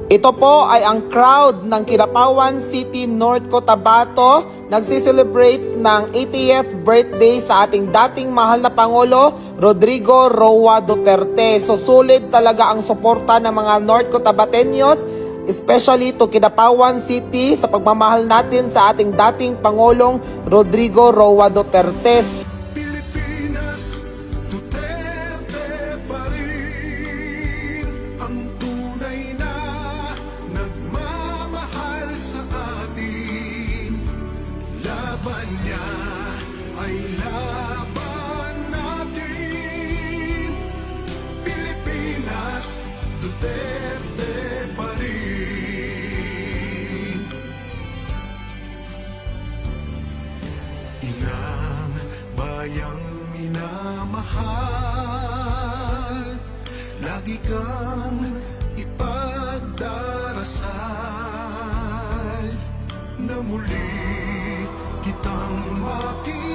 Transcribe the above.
Ito po ay ang crowd ng Kidapawan City, North Cotabato. Nagsiselebrate ng 80th birthday sa ating dating mahal na Pangulo, Rodrigo Roa Duterte. So sulit talaga ang suporta ng mga North Cotabateños, especially to Kidapawan City sa pagmamahal natin sa ating dating Pangulong Rodrigo Roa Duterte. Pilipinas, Duterte pa rin ang tunay na nagmamahal sa atin. Laban niya ay laban natin. Pilipinas, Duterte pa rin. Inang bayang minamahal, lagi kang ipagdarasal na muli kitang makita.